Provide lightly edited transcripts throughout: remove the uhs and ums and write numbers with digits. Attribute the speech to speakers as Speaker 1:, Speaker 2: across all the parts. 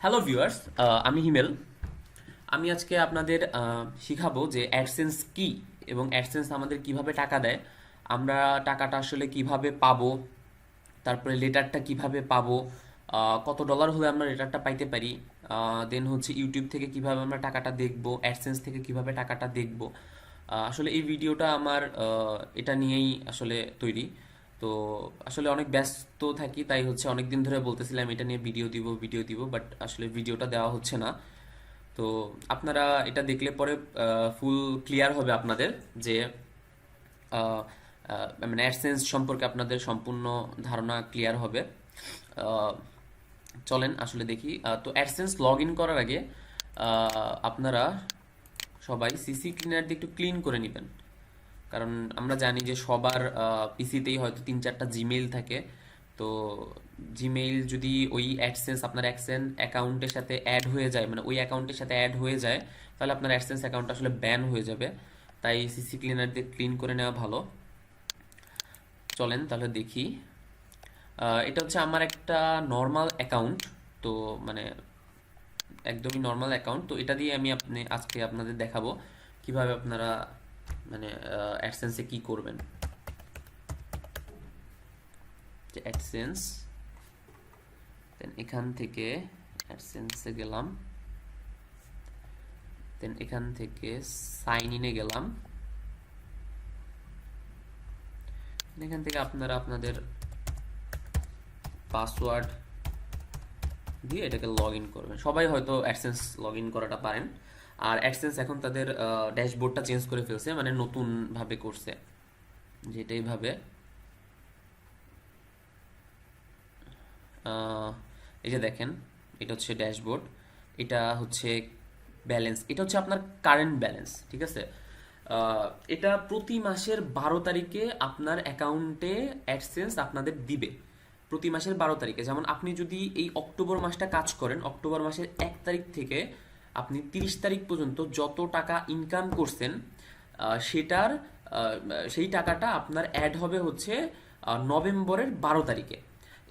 Speaker 1: Hello viewers, আমি হিমেল। আমি আজকে আপনাদের শিখাবো যে অ্যাডসেন্স কি এবং অ্যাডসেন্স আমাদের কিভাবে টাকা দেয়, আমরা টাকাটা আসলে কিভাবে পাবো, তারপরে লেটারটা কিভাবে পাবো, কত ডলার হলে আমরা লেটারটা পাইতে পারি, দেন হচ্ছে ইউটিউব থেকে কিভাবে আমরা টাকাটা দেখবো, অ্যাডসেন্স থেকে কিভাবে টাকাটা দেখবো। আসলে এই ভিডিওটা আমার এটা নিয়েই আসলে তৈরি। তো আসলে অনেক ব্যস্ত থাকি, তাই হচ্ছে অনেক দিন ধরে বলতেছিলাম এটা নিয়ে ভিডিও দিব, বাট আসলে ভিডিওটা দেওয়া হচ্ছে না। তো আপনারা এটা দেখলে পরে ফুল ক্লিয়ার হবে আপনাদের যে আহ, মানে অ্যাডসেন্স সম্পর্কে আপনাদের সম্পূর্ণ ধারণা ক্লিয়ার হবে। আহ, চলেন আসলে দেখি। তো অ্যাডসেন্স লগ ইন করার আগে আপনারা সবাই সিসি ক্লিনার দিয়ে একটু ক্লিন করে নেবেন। কারণ আমরা জানি যে সবার পিসিতেই হয়তো 3-4টা জিমেইল থাকে। তো জিমেইল যদি ওই অ্যাডসেন্স আপনার অ্যাকাউন্টের সাথে অ্যাড হয়ে যায়, মানে ওই অ্যাকাউন্টের সাথে অ্যাড হয়ে যায়, তাহলে আপনার অ্যাডসেন্স অ্যাকাউন্ট আসলে ব্যান হয়ে যাবে। তাই সিসি ক্লিনার দিয়ে ক্লিন করে নেওয়া ভালো। চলেন তাহলে দেখি। এটা হচ্ছে আমার একটা নর্মাল অ্যাকাউন্ট। তো মানে একদমই নর্মাল অ্যাকাউন্ট। তো এটা দিয়ে আপনি আজকে আপনাদের দেখাবো কিভাবে আপনারা মানে অ্যাডসেন্সে কি করবেন। যে অ্যাডসেন্স, দেন এখান থেকে অ্যাডসেন্সে গেলাম, দেন এখান থেকে সাইন ইনে গেলাম। এখান থেকে আপনারা আপনাদের পাসওয়ার্ড দিয়ে এটাকে লগ ইন করবেন। সবাই হয়তো অ্যাডসেন্স লগ ইন করাটা পারেন। আর অ্যাডসেন্স এখন তাদের ড্যাশবোর্ডটা চেঞ্জ করে ফেলছে, মানে নতুন ভাবে করছে, যেটা এইভাবে এই যে দেখেন, এটা হচ্ছে ড্যাশবোর্ড, এটা হচ্ছে ব্যালেন্স, এটা হচ্ছে আপনার কারেন্ট ব্যালেন্স। ঠিক আছে। আহ, এটা প্রতি মাসের 12 তারিখে আপনার অ্যাকাউন্টে অ্যাডসেন্স আপনাদের দিবে। প্রতি মাসের 12 তারিখে। যেমন আপনি যদি এই অক্টোবর মাসটা কাজ করেন, অক্টোবর মাসের 1 তারিখ থেকে আপনি 30 তারিখ পর্যন্ত যত টাকা ইনকাম করছেন, সেটার সেই টাকাটা আপনার অ্যাড হবে হচ্ছে নভেম্বরের 12 তারিখে।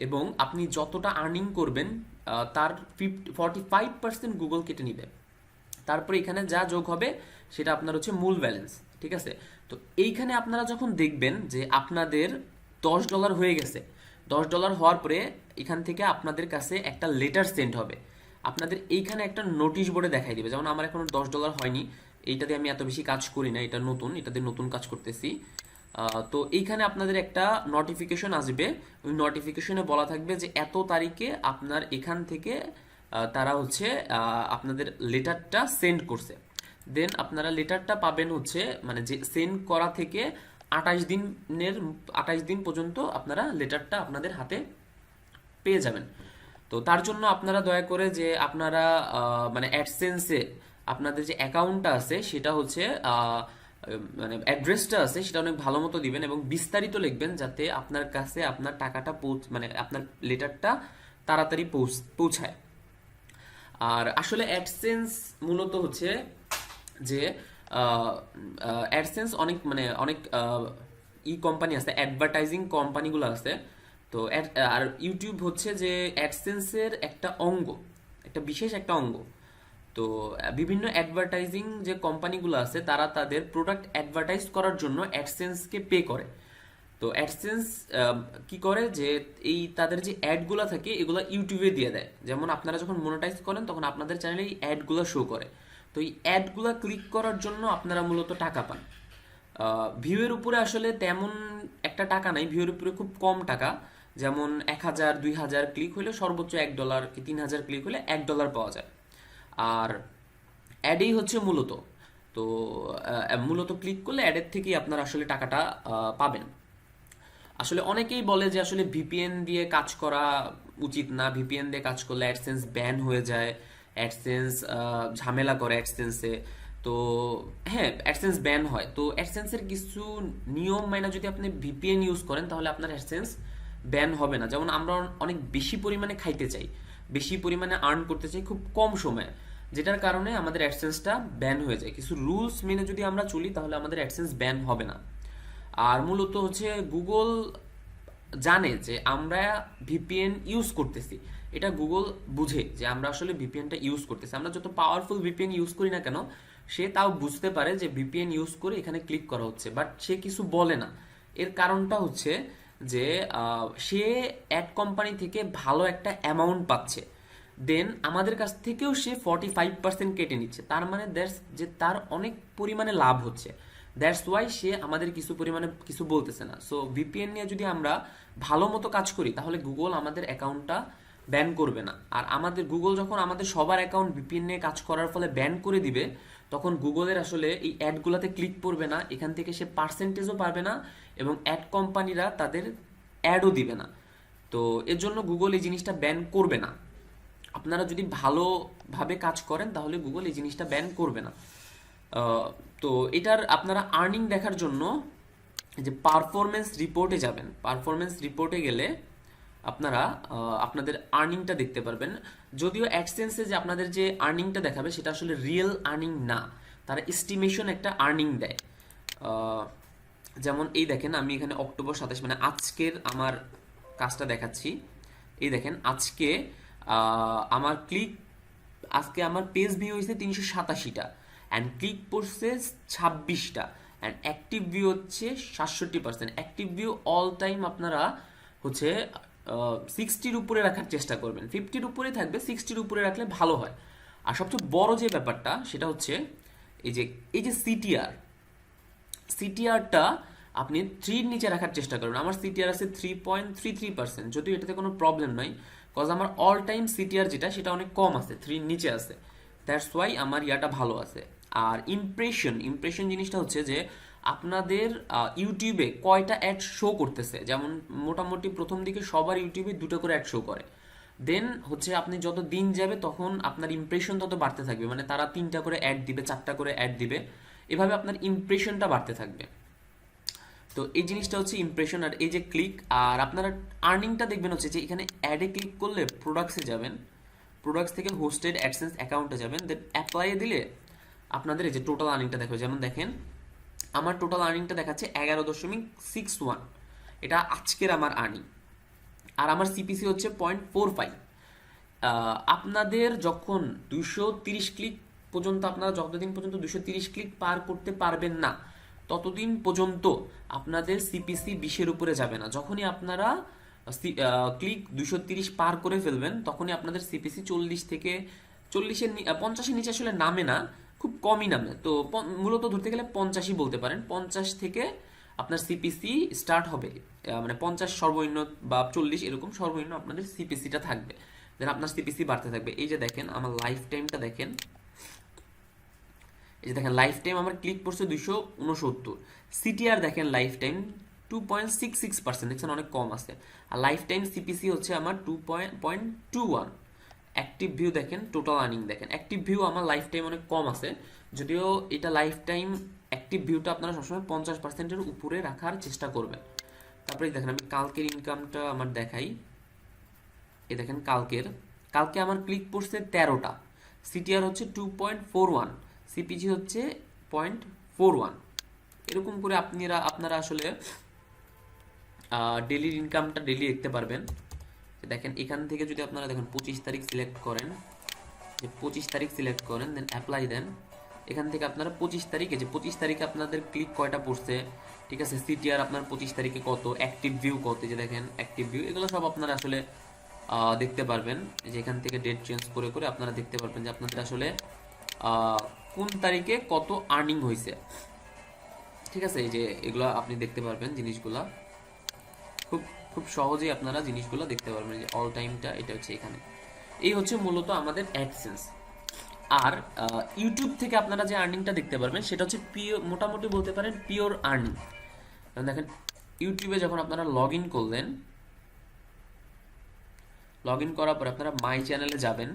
Speaker 1: এবং আপনি যতটা আর্নিং করবেন তার 45% গুগল কেটে নিবে। তারপরে এখানে যা যোগ হবে সেটা আপনার হচ্ছে মূল ব্যালেন্স। ঠিক আছে। তো এইখানে আপনারা যখন দেখবেন যে আপনাদের $10 হয়ে গেছে, $10 হওয়ার পরে এখান থেকে আপনাদের কাছে একটা লেটার সেন্ড হবে। আপনাদের এইখানে একটা নোটিশ বোর্ডে দেখাই দিবে। যেমন আমার এখন $10 হয়নি, এইটা দিয়ে আমি এত বেশি কাজ করি না, এটা নতুন, এটা দিয়ে নতুন কাজ করতেছি। তো এইখানে আপনাদের একটা নোটিফিকেশন আসবে। ওই নোটিফিকেশনে বলা থাকবে যে এত তারিখে আপনার এখান থেকে তারা হচ্ছে আপনাদের লেটারটা সেন্ড করছে। দেন আপনারা লেটারটা পাবেন হচ্ছে, মানে যে সেন্ড করা থেকে 28 দিন পর্যন্ত আপনারা লেটারটা আপনাদের হাতে পেয়ে যাবেন। তো তার জন্য আপনারা দয়া করে যে আপনারা মানে অ্যাডসেন্সে আপনাদের যে অ্যাকাউন্টটা আছে সেটা হচ্ছে মানে অ্যাড্রেসটা আছে সেটা অনেক ভালো মতো দিবেন এবং বিস্তারিত লিখবেন, যাতে আপনার কাছে আপনার টাকাটা মানে আপনার লেটারটা তাড়াতাড়ি পৌঁছায়। আর আসলে অ্যাডসেন্স মূলত হচ্ছে যে অ্যাডসেন্স অনেক মানে অনেক ই কোম্পানি আছে, অ্যাডভার্টাইজিং কোম্পানিগুলো আছে। তো আর ইউটিউব হচ্ছে যে অ্যাডসেন্সের একটা অঙ্গ, একটা বিশেষ একটা অঙ্গ। তো বিভিন্ন অ্যাডভার্টাইজিং যে কোম্পানিগুলো আছে তারা তাদের প্রোডাক্ট অ্যাডভার্টাইজ করার জন্য অ্যাডসেন্সকে পে করে। তো অ্যাডসেন্স কি করে যে এই তাদের যে অ্যাডগুলো থাকে এগুলো ইউটিউবে দিয়ে দেয়। যেমন আপনারা যখন মনিটাইজ করেন তখন আপনাদের চ্যানেলে এই অ্যাডগুলো শো করে। তো এই অ্যাডগুলো ক্লিক করার জন্য আপনারা মূলত টাকা পান। ভিউয়ের উপরে আসলে তেমন একটা টাকা নাই, ভিউয়ের উপরে খুব কম টাকা। যেমন 1000-2000 ক্লিক হলে সর্বোচ্চ $1 কি 3000 ক্লিক হলে $1 পাওয়া যায়। আর অ্যাডেই হচ্ছে মূলত। তো মূলত ক্লিক করলে অ্যাডের থেকেই আপনারা আসলে টাকাটা পাবেন। আসলে অনেকেই বলে যে আসলে ভিপিএন দিয়ে কাজ করা উচিত না, ভিপিএন দিয়ে কাজ করলে অ্যাডসেন্স ব্যান হয়ে যায়, অ্যাডসেন্স ঝামেলা করে অ্যাডসেন্সে। তো হ্যাঁ, অ্যাডসেন্স ব্যান হয়। তো অ্যাডসেন্সের কিছু নিয়ম মাইনা যদি আপনি ভিপিএন ইউজ করেন তাহলে আপনার অ্যাডসেন্স ব্যান হবে না। যেমন আমরা অনেক বেশি পরিমাণে খাইতে চাই, বেশি পরিমাণে আর্ন করতে চাই খুব কম সময়ে, যেটার কারণে আমাদের অ্যাডসেন্সটা ব্যান হয়ে যায়। কিছু রুলস মেনে যদি আমরা চলি তাহলে আমাদের অ্যাডসেন্স ব্যান হবে না। আর মূলত হচ্ছে গুগল জানে যে আমরা ভিপিএন ইউজ করতেছি, এটা গুগল বুঝে যে আমরা আসলে ভিপিএনটা ইউজ করতেছি। আমরা যত পাওয়ারফুল ভিপিএন ইউজ করি না কেন, সে তাও বুঝতে পারে যে ভিপিএন ইউজ করে এখানে ক্লিক করা হচ্ছে, বাট সে কিছু বলে না। এর কারণটা হচ্ছে যে সে অ্যাড কোম্পানি থেকে ভালো একটা অ্যামাউন্ট পাচ্ছে, দেন আমাদের কাছ থেকেও সে 45% কেটে নিচ্ছে। তার মানে দ্যাটস যে তার অনেক পরিমাণে লাভ হচ্ছে। দ্যাটস ওয়াই সে আমাদের কিছু পরিমাণে কিছু বলতেছে না। সো ভিপিএন নিয়ে যদি আমরা ভালো মতো কাজ করি তাহলে গুগল আমাদের অ্যাকাউন্টটা ব্যান করবে না। আর আমাদের গুগল যখন আমাদের সবার অ্যাকাউন্ট ভিপিএন নিয়ে কাজ করার ফলে ব্যান করে দিবে, তখন গুগলের আসলে এই অ্যাডগুলোতে ক্লিক করবে না, এখান থেকে সে পার্সেন্টেজও পাবে না, এবং অ্যাড কোম্পানিরা তাদের অ্যাডও দিবে না। তো এর জন্য গুগল এই জিনিসটা ব্যান করবে না। আপনারা যদি ভালোভাবে কাজ করেন তাহলে গুগল এই জিনিসটা ব্যান করবে না। তো এটার আপনারা আর্নিং দেখার জন্য যে পারফরমেন্স রিপোর্টে যাবেন। পারফরমেন্স রিপোর্টে গেলে আপনারা আপনাদের আর্নিংটা দেখতে পারবেন। যদিও অ্যাডসেন্সে যে আপনাদের যে আর্নিংটা দেখাবে সেটা আসলে রিয়েল আর্নিং না, তারা এস্টিমেশন একটা আর্নিং দেয়। আহ, যেমন এই দেখেন, আমি এখানে অক্টোবর 27 মানে আজকের আমার কাজটা দেখাচ্ছি। এই দেখেন আজকে আমার আজকে আমার পেজ ভিউ হয়েছে 387টা, অ্যান্ড ক্লিক পড়ছে 26টা, অ্যান্ড অ্যাক্টিভ ভিউ হচ্ছে 67%। অ্যাক্টিভ ভিউ অল টাইম আপনারা হচ্ছে 60-র উপরে রাখার চেষ্টা করবেন। 50-র উপরে থাকবে, 60-র উপরে রাখলে ভালো হয়। আর সবচেয়ে বড় যে ব্যাপারটা সেটা হচ্ছে এই যে সিটিআরটা আপনি 3-র নিচে রাখার চেষ্টা করবেন। আমার সিটিআর আছে 3.33%, যদিও এটাতে কোনো প্রবলেম নাই, কজ আমার অল টাইম সিটিআর যেটা সেটা অনেক কম আছে, 3-র নিচে আছে। দ্যাটস ওয়াই আমার ইয়াটা ভালো আছে। আর ইমপ্রেশন জিনিসটা হচ্ছে যে আপনাদের ইউটিউবে কয়টা অ্যাড শো করতেছে। যেমন মোটামুটি প্রথম দিকে সবার ইউটিউবে 2টা করে অ্যাড শো করে, দেন হচ্ছে আপনি যত দিন যাবে তখন আপনার ইমপ্রেশন তত বাড়তে থাকবে, মানে তারা 3টা করে অ্যাড দিবে, 4টা করে অ্যাড দিবে, এভাবে আপনার ইমপ্রেশনটা বাড়তে থাকবে। তো এই জিনিসটা হচ্ছে ইমপ্রেশন। আর এই যে ক্লিক, আর আপনারা আর্নিংটা দেখবেন হচ্ছে যে এখানে অ্যাডে ক্লিক করলে প্রোডাক্টসে যাবেন, প্রোডাক্টস থেকে হোস্টেড অ্যাডসেন্স অ্যাকাউন্টে যাবেন, দেন অ্যাপ্লাইয়ে দিলে আপনাদের এই যে টোটাল আর্নিংটা দেখবে। যেমন দেখেন আমার টোটাল আর্নিংটা দেখাচ্ছে 11.61, এটা আজকের আমার আর্নিং। আর আমার সিপিসি হচ্ছে 0.45। আপনাদের যখন 230 ক্লিক পর্যন্ত, আপনারা যতদিন পর্যন্ত 230 ক্লিক পার করতে পারবেন না ততদিন পর্যন্ত আপনাদের সিপিসি 20-এর উপরে যাবে না। যখনই আপনারা ক্লিক 230 পার করে ফেলবেন তখনই আপনাদের সিপিসি 40 থেকে 50-এর নিচে আসলে নামে না, খুব কমই নামে। তো মূলত ধরতে গেলে 50-ই বলতে পারেন। 50 থেকে আপনার সিপিসি স্টার্ট হবে, মানে 50 সর্বনিম্ন বা 40 এরকম সর্বনিম্ন আপনাদের সিপিসিটা থাকবে, দেন আপনার সিপিসি বাড়তে থাকবে। এই যে দেখেন আমার লাইফ টাইমটা দেখেন, এই যে দেখেন লাইফ টাইম আমার ক্লিক পড়ছে 269, সিটিআর দেখেন লাইফ টাইম 2.66%, দেখছেন অনেক কম আছে। আর লাইফ টাইম সিপিসি হচ্ছে আমার 2.21। অ্যাক্টিভ ভিউ দেখেন, টোটাল আর্নিং দেখেন, অ্যাক্টিভ ভিউ আমার লাইফ টাইম অনেক কম আছে, যদিও এটা লাইফ টাইম অ্যাক্টিভ ভিউটা আপনারা সবসময় 50%-এর উপরে রাখার চেষ্টা করবেন। তারপরে দেখেন আমি কালকের ইনকামটা আমার দেখাই। এই দেখেন কালকে আমার ক্লিক পড়ছে 13টা, সিটিআর হচ্ছে 2.41, সিপিজি হচ্ছে 0.41। এরকম করে আপনারা আসলে ডেলির ইনকামটা ডেলি দেখতে পারবেন। দেখেন এখান থেকে যদি আপনারা দেখেন 25 তারিখ সিলেক্ট করেন, যে 25 তারিখ সিলেক্ট করেন, দেন অ্যাপ্লাই দেন, এখান থেকে আপনারা 25 তারিখে, যে 25 তারিখে আপনাদের ক্লিক কয়টা পড়ছে, ঠিক আছে, সিটিআর আপনার 25 তারিখে কত, অ্যাক্টিভ ভিউ কত, যে দেখেন অ্যাক্টিভ ভিউ, এগুলো সব আপনারা আসলে দেখতে পারবেন। যে এখান থেকে ডেট চেঞ্জ করে করে আপনারা দেখতে পারবেন যে আপনাদের আসলে কোন তারিখে কত আর্নিং হয়েছে, ঠিক আছে। এই যে এগুলো আপনি দেখতে পারবেন, জিনিসগুলা খুব খুব সহজেই আপনারা জিনিসগুলো দেখতে পারবেন। যে অল টাইমটা এটা হচ্ছে এখানে, এই হচ্ছে মূলত আমাদের অ্যাডসেন্স। আর ইউটিউব থেকে আপনারা যে আর্নিংটা দেখতে পারবেন সেটা হচ্ছে মোটামুটি বলতে পারেন পিওর আর্নিং। দেখেন ইউটিউবে যখন আপনারা লগ ইন করলেন, লগ ইন করার পর আপনারা মাই চ্যানেলে যাবেন,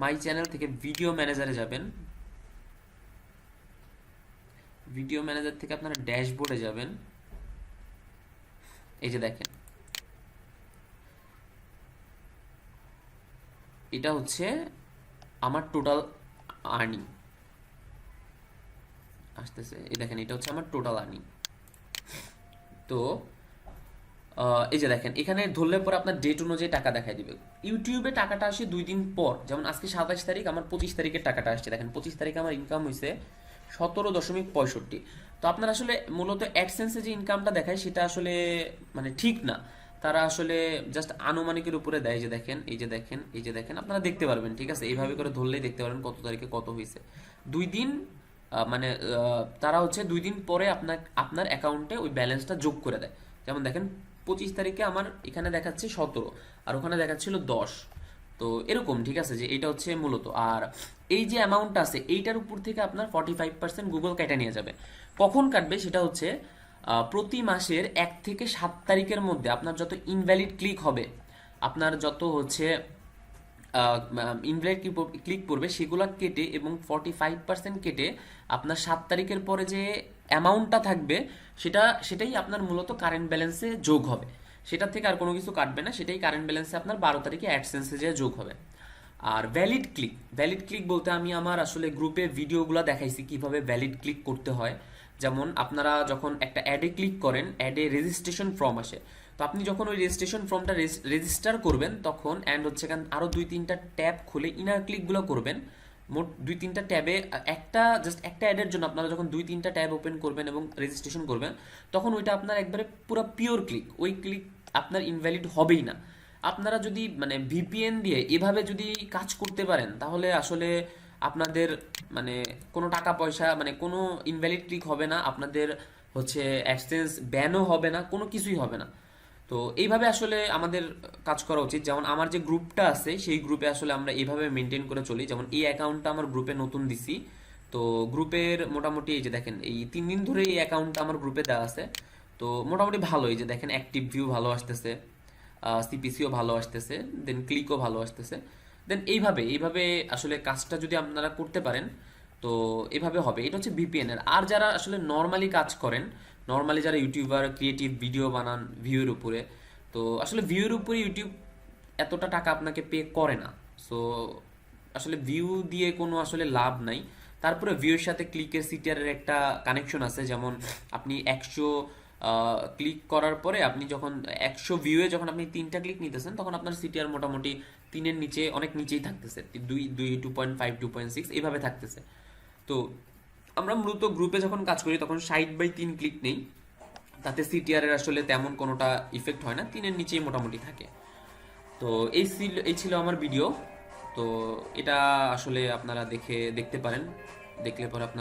Speaker 1: মাই চ্যানেল থেকে ভিডিও ম্যানেজারে যাবেন, ভিডিও ম্যানেজার থেকে আপনারা ড্যাশবোর্ডে যাবেন। এই যে দেখেন এটা হচ্ছে আমার টোটাল আর্নিং আসতেছে। এই দেখেন এটা হচ্ছে আমার টোটাল আর্নিং। তো এই যে দেখেন এখানে ধরলে পরে আপনার ডেট অনুযায়ী টাকা দেখাই দিবে। ইউটিউবে টাকাটা আসে 2 দিন পর, যেমন আজকে 27 তারিখ, আমার 25 তারিখের টাকাটা আসছে। দেখেন 25 তারিখে আমার ইনকাম হয়েছে 17.65। তো আপনার আসলে মূলত অ্যাডসেন্সে যে ইনকামটা দেখায় সেটা আসলে মানে ঠিক না। তারা আসলে জাস্ট আনুমানিকের উপরে দেয়। যে দেখেন এই যে দেখেন এই যে দেখেন আপনারা দেখতে পারবেন, ঠিক আছে, এইভাবে করে ধরলেই দেখতে পারবেন কত তারিখে কত হয়েছে। 2 দিন মানে তারা হচ্ছে 2 দিন পরে আপনার আপনার অ্যাকাউন্টে ওই ব্যালেন্সটা যোগ করে দেয়। যেমন দেখেন 25 তারিখে আমার এখানে দেখাচ্ছে 17, আর ওখানে দেখাচ্ছিল 10। তো এরকম, ঠিক আছে, যে এটা হচ্ছে মূলত। আর এই যে অ্যামাউন্টটা আছে এইটার উপর থেকে আপনার 45% গুগল কেটে নিয়ে যাবে। কখন কাটবে সেটা হচ্ছে প্রতি মাসের 1 থেকে 7 তারিখের মধ্যে আপনার যত ইনভ্যালিড ক্লিক হবে, আপনার যত হচ্ছে ইনভ্যালিড ক্লিক পড়বে সেগুলো কেটে এবং 45% কেটে আপনার 7 তারিখের পরে যে অ্যামাউন্টটা থাকবে সেটাই আপনার মূলত কারেন্ট ব্যালেন্সে যোগ হবে। সেটার থেকে আর কোনো কিছু কাটবে না, সেটাই কারেন্ট ব্যালেন্সে আপনার 12 তারিখে অ্যাডসেন্সে যে যোগ হবে। আর ভ্যালিড ক্লিক বলতে আমি আমার আসলে গ্রুপে ভিডিওগুলো দেখাইছি কিভাবে ভ্যালিড ক্লিক করতে হয়। যেমন আপনারা যখন একটা অ্যাডে ক্লিক করেন, অ্যাডে রেজিস্ট্রেশন ফর্ম আসে। তো আপনি যখন ওই রেজিস্ট্রেশন ফর্মটা রেজিস্টার করবেন তখন অ্যান্ড হচ্ছে আরও 2-3টা ট্যাব খুলে ইনার ক্লিকগুলো করবেন। মোট 2-3টা ট্যাবে একটা অ্যাডের জন্য আপনারা যখন 2-3টা ট্যাব ওপেন করবেন এবং রেজিস্ট্রেশন করবেন, তখন ওইটা আপনার একবারে পুরো পিওর ক্লিক, ওই ক্লিক আপনার ইনভ্যালিড হবেই না। আপনারা যদি মানে ভিপিএন দিয়ে এভাবে যদি কাজ করতে পারেন তাহলে আসলে আপনাদের মানে কোনো টাকা পয়সা মানে কোনো ইনভ্যালিড ক্লিক হবে না, আপনাদের হচ্ছে অ্যাডসেন্স ব্যানও হবে না, কোনো কিছুই হবে না। তো এইভাবে আসলে আমাদের কাজ করা উচিত। যেমন আমার যে গ্রুপটা আছে সেই গ্রুপে আসলে আমরা এইভাবে মেনটেন করে চলি। যেমন এই অ্যাকাউন্টটা আমার গ্রুপে নতুন দিছি। তো গ্রুপের মোটামুটি এই যে দেখেন এই 3 দিন ধরে এই অ্যাকাউন্টটা আমার গ্রুপে দেওয়া আছে। তো মোটামুটি ভালো, এই যে দেখেন অ্যাক্টিভ ভিউ ভালো আসতেছে, সিপিসিও ভালো আসতেছে, দেন ক্লিকও ভালো আসতেছে। দেন এইভাবে আসলে কাজটা যদি আপনারা করতে পারেন তো এভাবে হবে। এটা হচ্ছে ভিপিএন এর। আর যারা আসলে নর্মালি কাজ করেন, নর্মালি যারা ইউটিউবার ক্রিয়েটিভ ভিডিও বানান ভিউর উপরে, তো আসলে ভিউর উপরে ইউটিউব এতটা টাকা আপনাকে পে করে না। সো আসলে ভিউ দিয়ে কোনো আসলে লাভ নাই। তারপরে ভিউয়ের সাথে ক্লিকের সিটিআরের একটা কানেকশন আছে। যেমন আপনি 100 ক্লিক করার পরে আপনি যখন 100 ভিউয়ে যখন আপনি 3টা ক্লিক নিতেছেন তখন আপনার সিটিআর মোটামুটি 3-এর নিচে, অনেক নিচেই থাকতেছে, 2.5 2.6 এইভাবে থাকতেছে। তো আমরা মূলত গ্রুপে যখন কাজ করি তখন 60/3 ক্লিক নেই, তাতে সিটিআর এর আসলে তেমন কোনোটা ইফেক্ট হয় না, 3-এর নিচেই মোটামুটি থাকে। তো এই ছিল আমার ভিডিও। তো এটা আসলে আপনারা দেখতে পারেন, দেখলে পরে আপনার